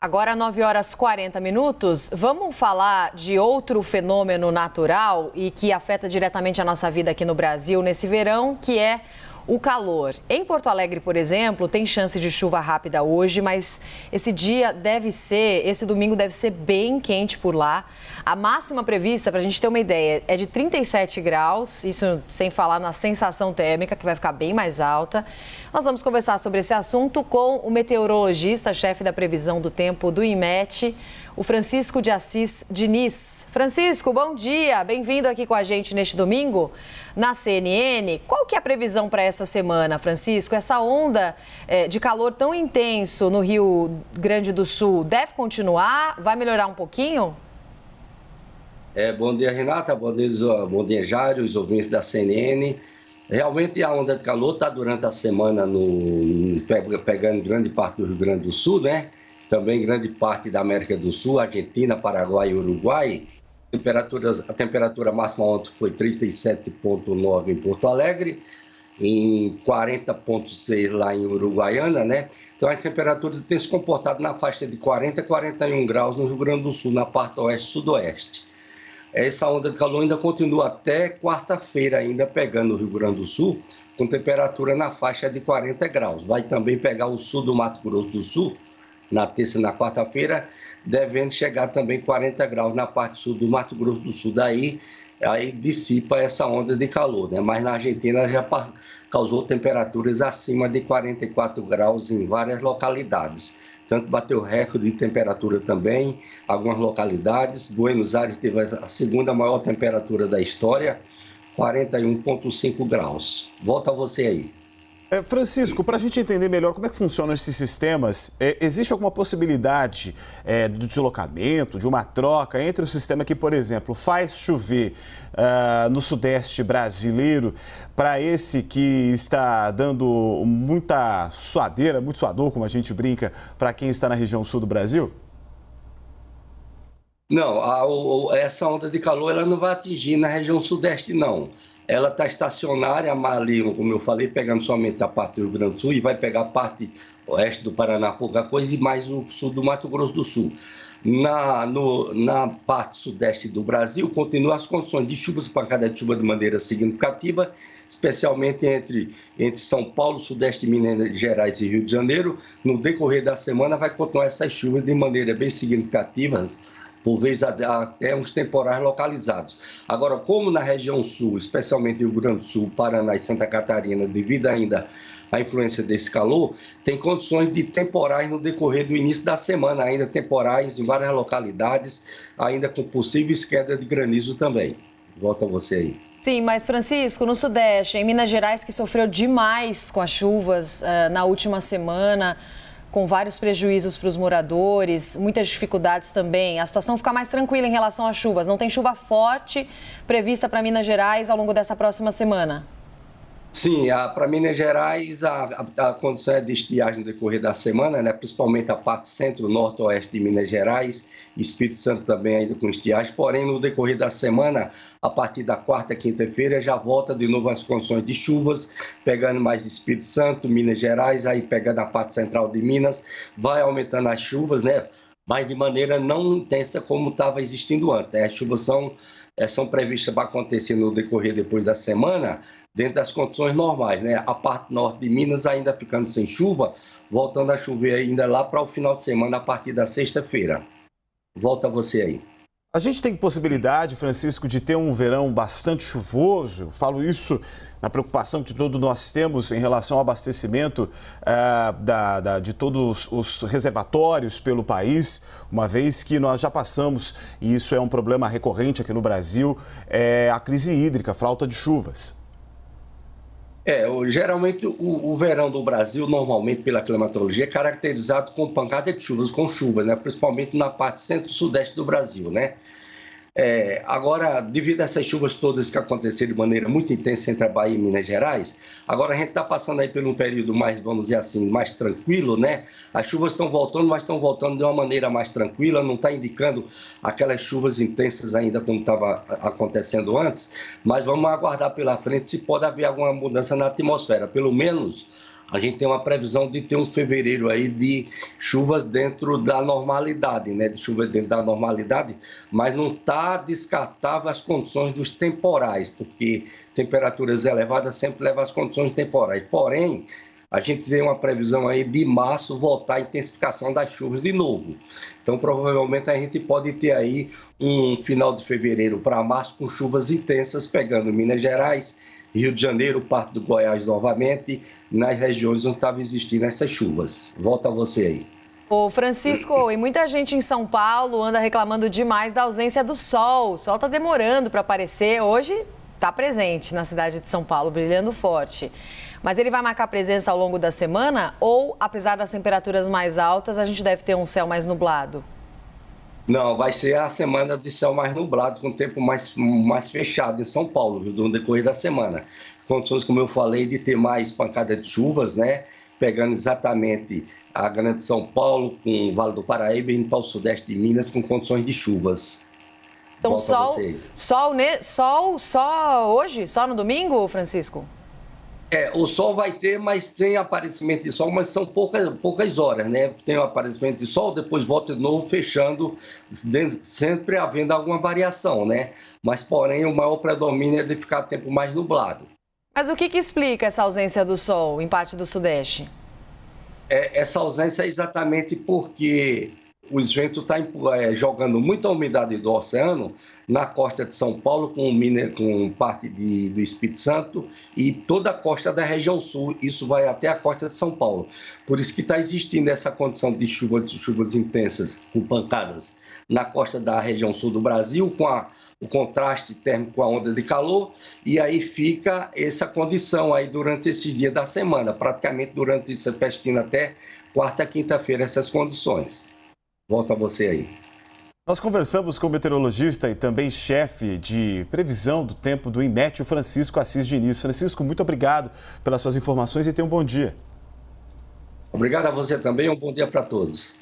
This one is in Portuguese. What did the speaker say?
Agora, 9 horas 40 minutos, vamos falar de outro fenômeno natural e que afeta diretamente a nossa vida aqui no Brasil nesse verão, que é o calor. Em Porto Alegre, por exemplo, tem chance de chuva rápida hoje, mas esse domingo deve ser bem quente por lá. A máxima prevista, para a gente ter uma ideia, é de 37 graus, isso sem falar na sensação térmica, que vai ficar bem mais alta. Nós vamos conversar sobre esse assunto com o meteorologista, chefe da previsão do tempo do IMET, o Francisco de Assis Diniz. Francisco, bom dia, bem-vindo aqui com a gente neste domingo na CNN. Qual que é a previsão para essa semana, Francisco? Essa onda de calor tão intenso no Rio Grande do Sul deve continuar? Vai melhorar um pouquinho? Bom dia, Renata, bom dia, Jário, os ouvintes da CNN. Realmente a onda de calor está durante a semana pegando grande parte do Rio Grande do Sul, né? Também grande parte da América do Sul, Argentina, Paraguai e Uruguai. A temperatura máxima ontem foi 37,9 em Porto Alegre, em 40,6 lá em Uruguaiana, né? Então as temperaturas têm se comportado na faixa de 40 a 41 graus no Rio Grande do Sul, na parte oeste e sudoeste. Essa onda de calor ainda continua até quarta-feira, ainda pegando o Rio Grande do Sul, com temperatura na faixa de 40 graus. Vai também pegar o sul do Mato Grosso do Sul, na terça e na quarta-feira, devendo chegar também 40 graus na parte sul do Mato Grosso do Sul. Daí aí dissipa essa onda de calor, né? Mas na Argentina já causou temperaturas acima de 44 graus em várias localidades. Tanto bateu recorde de temperatura também, algumas localidades. Buenos Aires teve a segunda maior temperatura da história, 41,5 graus. Volta a você aí. Francisco, para a gente entender melhor como é que funcionam esses sistemas, existe alguma possibilidade do deslocamento, de uma troca entre o sistema que, por exemplo, faz chover no sudeste brasileiro para esse que está dando muita suadeira, muito suador, como a gente brinca, para quem está na região sul do Brasil? Não, essa onda de calor ela não vai atingir na região sudeste, não. Ela está estacionária ali, como eu falei, pegando somente a parte do Rio Grande do Sul e vai pegar a parte oeste do Paraná, pouca coisa, e mais o sul do Mato Grosso do Sul. Na parte sudeste do Brasil, continuam as condições de chuvas, pancada de chuva de maneira significativa, especialmente entre São Paulo, sudeste de Minas Gerais e Rio de Janeiro. No decorrer da semana vai continuar essas chuvas de maneira bem significativas, por vezes até uns temporais localizados. Agora, como na região sul, especialmente Rio Grande do Sul, Paraná e Santa Catarina, devido ainda à influência desse calor, tem condições de temporais no decorrer do início da semana, ainda temporais em várias localidades, ainda com possíveis quedas de granizo também. Volta a você aí. Sim, mas Francisco, no Sudeste, em Minas Gerais, que sofreu demais com as chuvas na última semana, com vários prejuízos para os moradores, muitas dificuldades também. A situação fica mais tranquila em relação às chuvas. Não tem chuva forte prevista para Minas Gerais ao longo dessa próxima semana? Sim, para Minas Gerais a condição é de estiagem no decorrer da semana, né? Principalmente a parte centro-norte-oeste de Minas Gerais, Espírito Santo também ainda com estiagem, porém no decorrer da semana, a partir da quarta, quinta-feira, já volta de novo as condições de chuvas, pegando mais Espírito Santo, Minas Gerais, aí pegando a parte central de Minas, vai aumentando as chuvas, né? Mas de maneira não intensa como estava existindo antes. As chuvas são previstas para acontecer no decorrer depois da semana, dentro das condições normais, né? A parte norte de Minas ainda ficando sem chuva, voltando a chover ainda lá para o final de semana, a partir da sexta-feira. Volta você aí. A gente tem possibilidade, Francisco, de ter um verão bastante chuvoso? Falo isso na preocupação que todos nós temos em relação ao abastecimento de todos os reservatórios pelo país, uma vez que nós já passamos, e isso é um problema recorrente aqui no Brasil, a crise hídrica, falta de chuvas. Geralmente o verão do Brasil, normalmente pela climatologia, é caracterizado com pancada de chuvas, com chuvas, né? Principalmente na parte centro-sudeste do Brasil, né? Agora, devido a essas chuvas todas que aconteceram de maneira muito intensa entre a Bahia e Minas Gerais, agora a gente está passando aí por um período mais, vamos dizer assim, mais tranquilo, né? As chuvas estão voltando, mas estão voltando de uma maneira mais tranquila, não está indicando aquelas chuvas intensas ainda como estava acontecendo antes, mas vamos aguardar pela frente se pode haver alguma mudança na atmosfera. Pelo menos a gente tem uma previsão de ter um fevereiro aí de chuvas dentro da normalidade, né? De chuva dentro da normalidade, mas não está descartável as condições dos temporais, porque temperaturas elevadas sempre levam às condições temporais. Porém, a gente tem uma previsão aí de março voltar a intensificação das chuvas de novo. Então, provavelmente, a gente pode ter aí um final de fevereiro para março com chuvas intensas, pegando Minas Gerais, Rio de Janeiro, parte do Goiás novamente, nas regiões onde estavam existindo essas chuvas. Volta a você aí. Ô Francisco, e muita gente em São Paulo anda reclamando demais da ausência do sol. O sol está demorando para aparecer. Hoje está presente na cidade de São Paulo, brilhando forte. Mas ele vai marcar presença ao longo da semana ou, apesar das temperaturas mais altas, a gente deve ter um céu mais nublado? Não, vai ser a semana de céu mais nublado, com o tempo mais fechado em São Paulo, viu, no decorrer da semana. Condições, como eu falei, de ter mais pancada de chuvas, né? Pegando exatamente a Grande São Paulo, com o Vale do Paraíba e indo para o sudeste de Minas, com condições de chuvas. Então, sol só hoje? Só no domingo, Francisco? O sol vai ter, mas tem aparecimento de sol, mas são poucas horas, né? Tem o aparecimento de sol, depois volta de novo, fechando, sempre havendo alguma variação, né? Mas, porém, o maior predomínio é de ficar tempo mais nublado. Mas o que explica essa ausência do sol em parte do Sudeste? Essa ausência é exatamente porque os ventos estão jogando muita umidade do oceano na costa de São Paulo, com parte do Espírito Santo e toda a costa da região sul. Isso vai até a costa de São Paulo. Por isso que está existindo essa condição de chuvas intensas, com pancadas na costa da região sul do Brasil, com o contraste térmico com a onda de calor, e aí fica essa condição aí durante esses dias da semana, praticamente durante essa festina até quarta, quinta-feira, essas condições. Volta a você aí. Nós conversamos com o meteorologista e também chefe de previsão do tempo do INMET, o Francisco Assis Diniz. Francisco, muito obrigado pelas suas informações e tenha um bom dia. Obrigado a você também, um bom dia para todos.